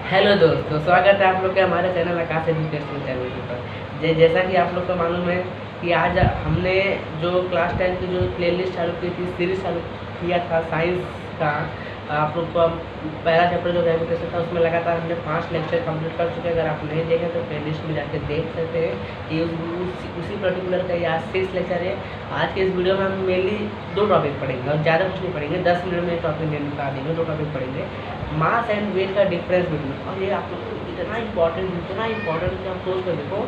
Hello दोस्तों, स्वागत है आप लोग के हमारे चैनल आकाश एजुकेशनल चैनल के ऊपर। जैसा कि आप लोग को मालूम है कि आज हमने जो क्लास 10 की जो प्लेलिस्ट चालू की थी, सीरीज चालू किया था साइंस का। आप लोग को हम पहला चैप्टर जो ग्रेविटेशन था उसमें लगातार हमने 5 लेक्चर कंप्लीट कर चुके हैं। अगर आप नहीं देखें तो प्लेलिस्ट में जाके देख सकते हैं कि उसी पर्टिकुलर का ये आज 6 लेक्चर है। आज के इस वीडियो में हम मेनली 2 टॉपिक पढ़ेंगे और ज़्यादा कुछ नहीं पढ़ेंगे। 10 मिनट में टॉपिक निपटा देंगे। 2 टॉपिक पढ़ेंगे, मास एंड वेट का डिफरेंस बिटवीन। और ये आप लोग को इतना इंपॉर्टेंट कि आप सोच कर देखो,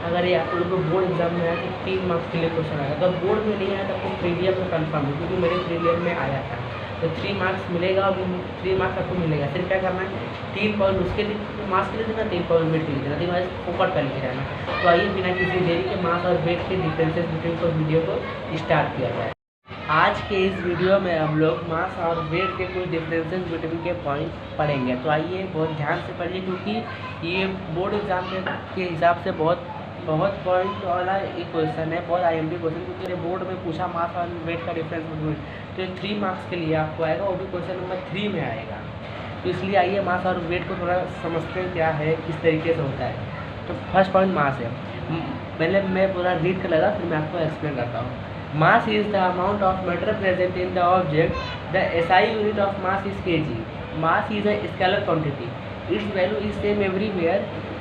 अगर ये आप लोग को बोर्ड एग्जाम में आया तो 3 मार्क्स के लिए क्वेश्चन आएगा। अगर बोर्ड में नहीं आया तो आपको प्रीलियम में कन्फर्म है, क्योंकि मेरे प्रीलियम में आया था। तो 3 मार्क्स मिलेगा और 3 मार्क्स आपको मिलेगा। सिर्फ क्या करना है, 3 पॉइंट उसके लिए मार्क्स के लिए देना, 3 पॉइंट वेट के लिए देना, दिमाग फोकट कर लेके जाना। तो आइए बिना किसी देरी के मास और वेट के डिफरेंसेस बिटवीन को वीडियो को स्टार्ट किया जाए। आज के इस वीडियो में हम लोग मास और वेट के कुछ डिफरेंसेस बिटवीन के पॉइंट पढ़ेंगे। तो आइए बहुत ध्यान से पढ़िए, क्योंकि ये बोर्ड एग्जाम के हिसाब से बहुत पॉइंट वाला एक क्वेश्चन है, बहुत IMP क्वेश्चन, क्योंकि बोर्ड में पूछा मास और वेट का डिफरेंस बिटवीन। तो 3 मार्क्स के लिए आपको आएगा, वो भी क्वेश्चन नंबर 3 में आएगा। तो इसलिए आइए मास और वेट को थोड़ा समझते हैं क्या है, किस तरीके से होता है। तो फर्स्ट पॉइंट मास है। पहले मैं पूरा रीड कर लगा, फिर मैं आपको एक्सप्लेन करता हूँ। Mass is the amount of matter present in the object. The SI unit of mass is kg. Mass is a scalar quantity. Its value is same everywhere.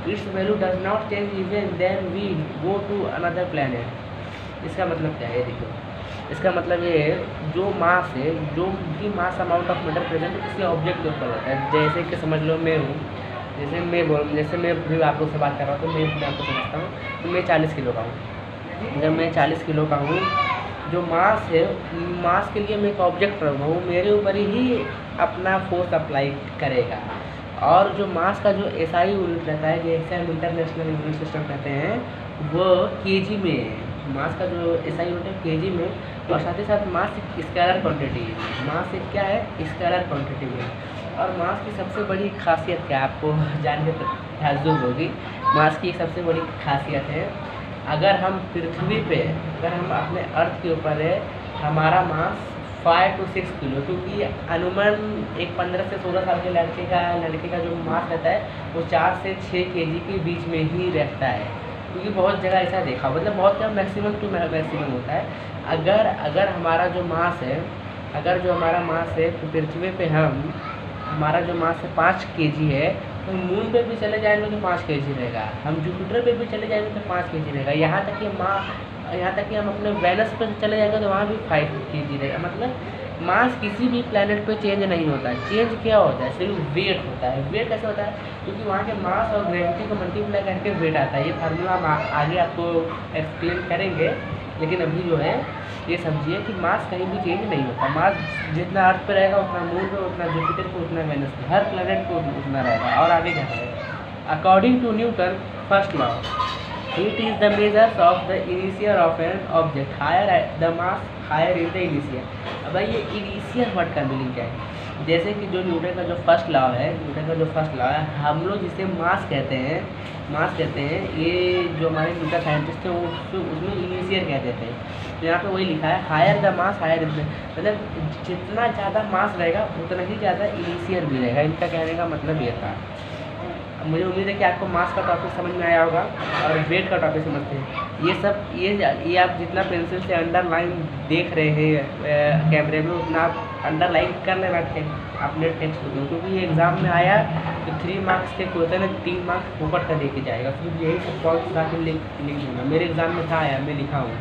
Its value does not change even then we go to another planet. इसका मतलब क्या है, देखो। इसका मतलब ये है, जो मास है, जो भी मास अमाउंट ऑफ मैटर प्रेजेंट है किसी ऑब्जेक्ट के ऊपर होता है। जैसे कि समझ लो मैं हूँ, जैसे मैं भी आप लोग से बात कर रहा हूँ, तो मैं आपको समझता हूँ तो मैं 40 किलो का हूँ। अगर मैं 40 किलो का हूँ, जो मास है, मास के लिए मैं एक ऑब्जेक्ट रखूँगा, वो मेरे ऊपर ही अपना फोर्स अप्लाई करेगा। और जो मास का जो SI यूनिट रहता है, जैसे हम इंटरनेशनल यूनिट सिस्टम कहते हैं, वो kg में है। मास का जो SI यूनिट है kg में। और साथ ही साथ मास एक स्केलर क्वांटिटी है। मास एक क्या है, स्केलर क्वांटिटी में। और मास की सबसे बड़ी खासियत क्या है, आपको जानने पर ताज्जुब होगी। मास की एक सबसे बड़ी खासियत है, अगर हम पृथ्वी पे, अगर हम अपने अर्थ के ऊपर है, हमारा मास 5 to 6 किलो, क्योंकि अनुमान एक 15 से 16 साल के लड़के का जो मास रहता है वो 4 से 6 kg के बीच में ही रहता है। क्योंकि बहुत जगह ऐसा देखा, मतलब बहुत कम, मैक्सिमम टू मैक्सिमम होता है। अगर हमारा जो मास है, तो पृथ्वी पे हमारा जो मास है 5 kg है, तो मून पे भी चले जाएंगे तो 5 kg रहेगा। हम जुपिटर पे भी चले जाएंगे तो 5 kg रहेगा। यहाँ तक कि हम अपने वेनस पे चले जाएंगे तो वहाँ भी 5 kg रहेगा। मतलब मास किसी भी प्लेनेट पे चेंज नहीं होता है। चेंज क्या होता है, सिर्फ वेट होता है। वेट कैसे होता है, क्योंकि वहाँ के मास और ग्रेविटी को मल्टीप्लाई करके वेट आता है। ये फार्मूला हम आगे आपको एक्सप्लेन करेंगे, लेकिन अभी जो है ये समझिए कि मास कहीं भी चेंज नहीं होता। मास जितना अर्थ पे रहेगा उतना मून पे, उतना जुपिटर पे, उतना वेनस पे, हर प्लैनेट पे उतना रहेगा। और आगे क्या है, according to Newton first law, heat is the measure of the इनिशियर of an object, higher the mass higher is the इनिशियर। अब भाई ये इनिशियर वर्ड का मीनिंग क्या है, जैसे कि जो न्यूटन का जो फर्स्ट लॉ है, हम लोग जिसे मास कहते हैं, ये जो हमारे न्यूटन साइंटिस्ट थे वो उसमें इनिशियर कहते थे। तो यहाँ पे वही लिखा है, higher the mass higher is the, मतलब जितना ज़्यादा मास रहेगा उतना ही ज़्यादा इनिशियर भी रहेगा। इनका कहने का मतलब ये था। मुझे उम्मीद है कि आपको मास का टॉपिक समझ में आया होगा और वेट का टॉपिक समझते हैं। ये आप जितना पेंसिल से अंडरलाइन देख रहे हैं कैमरे में, उतना आप अंडरलाइन कर लेना अपने टेक्स्ट को, क्योंकि ये एग्ज़ाम में आया तो 3 मार्क्स के क्वेश्चन है, 3 मार्क्स फोकट का देके जाएगा। फिर यही सब पॉइंट उठा के लिख दूँगा। मेरे एग्ज़ाम में था आया, मैं लिखा हूँ,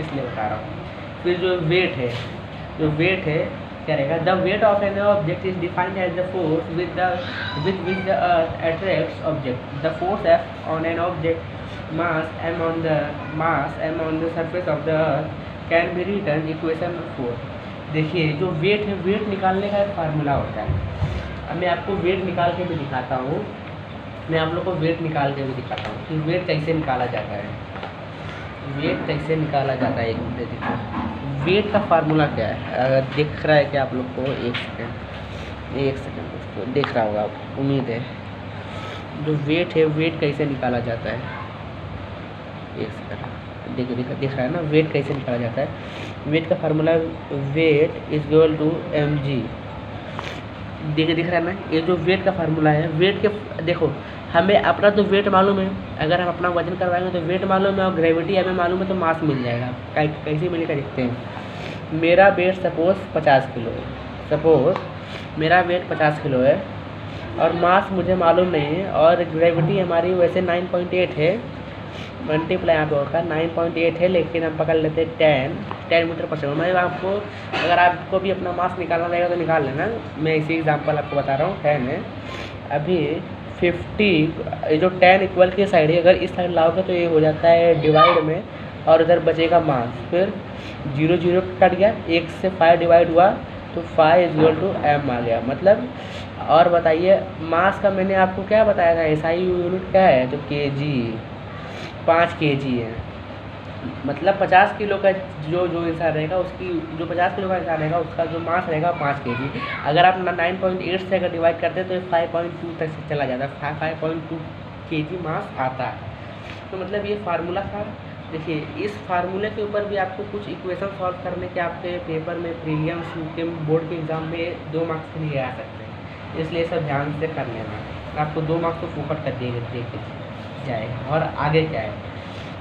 इसलिए बता रहा हूँ। फिर जो वेट है क्या रहेगा, the weight of an object is defined as the force with which the earth attracts object. The force F on an object mass m on the surface of the earth can be written equation 4। देखिए जो wait है, wait निकालने का एक formula होता है। अब मैं आपको वेट निकाल के भी दिखाता हूँ, कि वेट कैसे निकाला जाता है। एक मिनट देखो, वेट का फार्मूला क्या है, अगर दिख रहा है क्या आप लोग को, एक सेकेंड दोस्तों, देख रहा होगा आप, उम्मीद है। जो वेट है, वेट कैसे निकाला जाता है, एक सेकेंड, दिख रहा है ना, वेट कैसे निकाला जाता है। वेट का formula, weight is equal to mg। दिख रहा है ना, ये जो वेट का फार्मूला है, वेट के देखो हमें अपना तो वेट मालूम है, अगर हम अपना वजन करवाएंगे तो वेट मालूम है और ग्रेविटी हमें मालूम है तो मास मिल जाएगा। कैसे मिलेगा देखते हैं। मेरा वेट सपोज 50 किलो है, सपोज मेरा वेट 50 किलो है और मास मुझे मालूम नहीं है और ग्रेविटी हमारी वैसे 9.8 है, मल्टीप्लाई यहाँ पे होगा 9.8 है, लेकिन हम पकड़ लेते हैं 10 मीटर पर सेकंड। मतलब आपको अगर आपको भी अपना मास निकालना रहेगा तो निकाल लेना, मैं इसी एग्जांपल आपको बता रहा हूँ। 10 है, अभी 50 ये जो 10 इक्वल की साइड है, अगर इस साइड लाओगे तो ये हो जाता है डिवाइड में और इधर बचेगा मास, फिर 0 0 कट गया, 1 से 5 डिवाइड हुआ तो 5 = m आ गया। मतलब और बताइए मास का मैंने आपको क्या बताया था, SI यूनिट क्या है, तो kg 5 kg है। मतलब 50 किलो का जो इंसान रहेगा उसकी जो 50 किलो का इंसान रहेगा उसका जो मास रहेगा 5 kg। अगर आप 9.8 से अगर डिवाइड करते हैं तो 5.2 तक से चला जाता है, 5.2 kg मास आता है। तो मतलब ये फार्मूला था। देखिए इस फार्मूले के ऊपर भी आपको कुछ इक्वेशन सॉल्व करने के आपके पेपर में प्रीलिम्स के बोर्ड के एग्जाम में 2 मार्क्स के लिए आ सकते हैं, इसलिए सब ध्यान से कर लेना। आपको 2 मार्क्स तो फोकट कर दिए जाएगा। और आगे क्या है,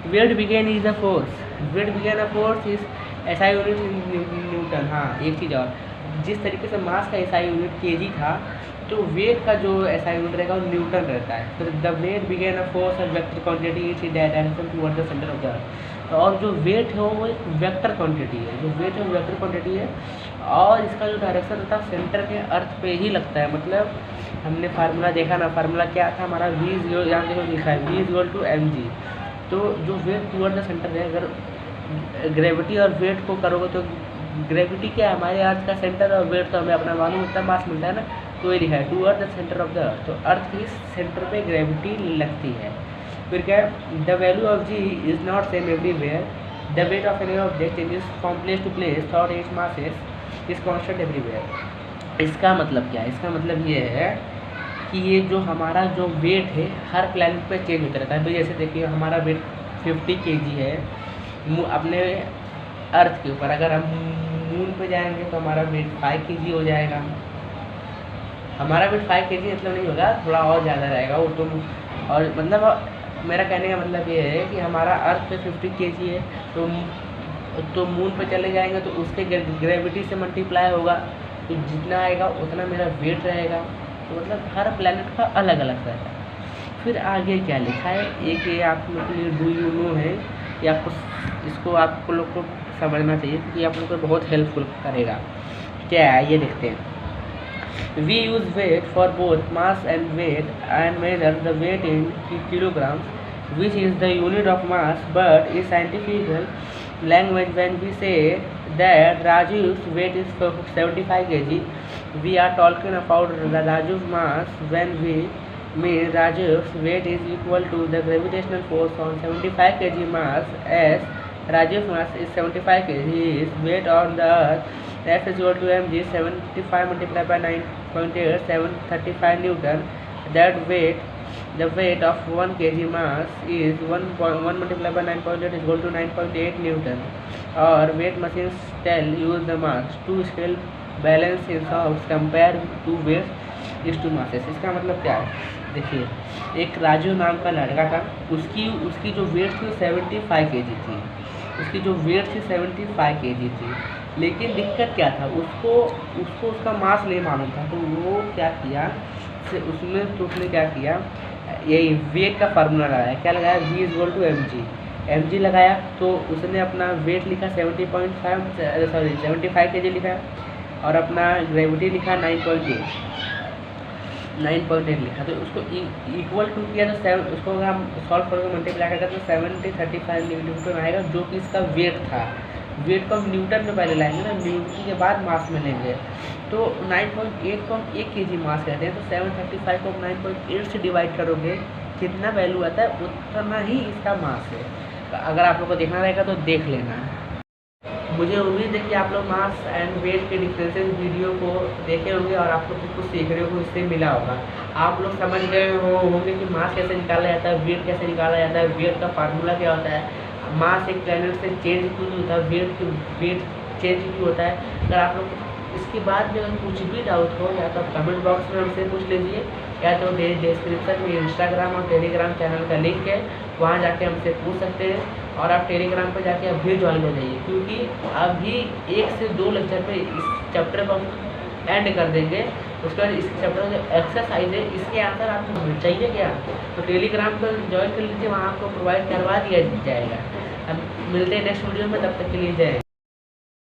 wait begin is a force, wait बिगेन a force is SI unit Newton. हाँ एक चीज़ और, जिस तरीके से मास का SI यूनिट kg था तो वेट का जो SI यूनिट रहेगा वो न्यूटन रहता है। तो द वेट बिगेन अ फोर्स और vector quantity is direction toward the centre of the earth. और जो वेट है वो एक वेक्टर क्वांटिटी है, जो वेट है वो वेक्टर क्वांटिटी है और इसका जो डायरेक्शन रहता है सेंटर के अर्थ पे ही लगता है। मतलब हमने फार्मूला देखा ना, फार्मूला क्या था हमारा, V0 यहाँ देखो लिखा है V = mg। तो जो वेट टुवर्ड द सेंटर है, अगर ग्रेविटी और वेट को करोगे तो ग्रेविटी क्या है, हमारे अर्थ का सेंटर और वेट तो हमें अपना मालूम उतना मास मिलता है ना, तो ये लिखा है toward the centre of the अर्थ। तो अर्थ के सेंटर पे ग्रेविटी लगती है। फिर क्या है, the value of g is not same everywhere, the weight of any object changes from place to place thought its masses is constant everywhere. इसका मतलब क्या है, इसका मतलब ये है कि ये जो हमारा जो वेट है हर प्लैनेट पे चेंज होता रहता है। तो जैसे देखिए हमारा वेट 50 kg है अपने अर्थ के ऊपर, अगर हम मून पे जाएंगे तो हमारा वेट 5 kg हो जाएगा। हमारा वेट 5 kg मतलब नहीं होगा, थोड़ा और ज़्यादा रहेगा वो तो। और मतलब मेरा कहने का मतलब ये है कि हमारा अर्थ पे 50 kg है तो मून पे चले जाएंगे तो उसके ग्रेविटी से मल्टीप्लाई होगा तो जितना आएगा उतना मेरा वेट रहेगा। तो मतलब हर प्लैनेट का अलग अलग रहता है। फिर आगे क्या लिखा है, एक ये आप लोग के लिए डू यू नो है, ये आपको इसको आपको लोग को समझना चाहिए क्योंकि आप लोग को बहुत हेल्पफुल करेगा। क्या है ये देखते हैं। We use weight for both mass and weight and measure the weight in kilograms, which is the unit of mass, but in scientific language when we say that Raju's weight is 75 kg, we are talking about Raju's mass when we mean Raju's weight is equal to the gravitational force on 75 kg mass, as Raju's mass is 75 kg, his weight on the earth F is equal to mg, 75 multiplied by 9.8, 735 Newton. That weight, the weight of 1 kg mass is 1 multiplied by 9.8 is equal to 9.8 Newton. Or weight machines tell use the mass to scale balance in house compare to weights is to masses। इसका मतलब क्या है, देखिए एक राजू नाम का लड़का था, उसकी जो वेट थी 75 kg थी, उसकी जो वेट थी 75 kg थी। लेकिन दिक्कत क्या था, उसको उसका मास नहीं मालूम था। तो वो क्या किया, उसने क्या किया, यही वेट का फार्मूला लगाया। क्या लगाया, V = mg, mg लगाया तो उसने अपना वेट लिखा 75 kg लिखा और अपना ग्रेविटी लिखा 9.8 लिखा। तो उसको इक्वल टू किया तो उसको अगर हम सॉल्व करके मल्टीप्लाई करेंगे तो 35 न्यूटन आएगा, जो कि इसका वेट था। वेट को हम न्यूटन में पहले लाएंगे ना, न्यूटन के बाद मास में लेंगे। तो 9.8 को हम 1 kg मास कहते हैं, तो 735 को 9.8 से डिवाइड करोगे कितना वैल्यू आता है उतना ही इसका मास है। तो अगर आप लोग को देखना रहेगा तो देख लेना। मुझे उम्मीद है कि आप लोग मास एंड वेट के डिफरेंसेस वीडियो को देखे होंगे और आप लोग कुछ सीख रहे हो, इससे मिला होगा। आप लोग समझ गए होंगे कि मास कैसे निकाला जाता है, वेट कैसे निकाला जाता है, वेट का फार्मूला क्या होता है, मास एक प्लैनेट से चेंज क्यों नहीं होता है, वेट चेंज क्यों होता है। अगर आप लोग इसके बाद में अगर कुछ भी डाउट हो या तो आप कमेंट बॉक्स में हमसे पूछ लीजिए, या तो डिस्क्रिप्शन में इंस्टाग्राम और टेलीग्राम चैनल का लिंक है, वहाँ जाके हमसे पूछ सकते हैं। और आप टेलीग्राम पर जाके अभी ज्वाइन हो जाइए, क्योंकि अभी 1 से 2 लेक्चर में इस चैप्टर को हम एंड कर देंगे। उसके बाद इस चैप्टर जो एक्सरसाइज है इसके आंसर आपको चाहिए क्या, तो टेलीग्राम पर ज्वाइन कर लीजिए, वहाँ आपको प्रोवाइड करवा दिया जाएगा। अब मिलते हैं नेक्स्ट वीडियो में, तब तक के लिए जय।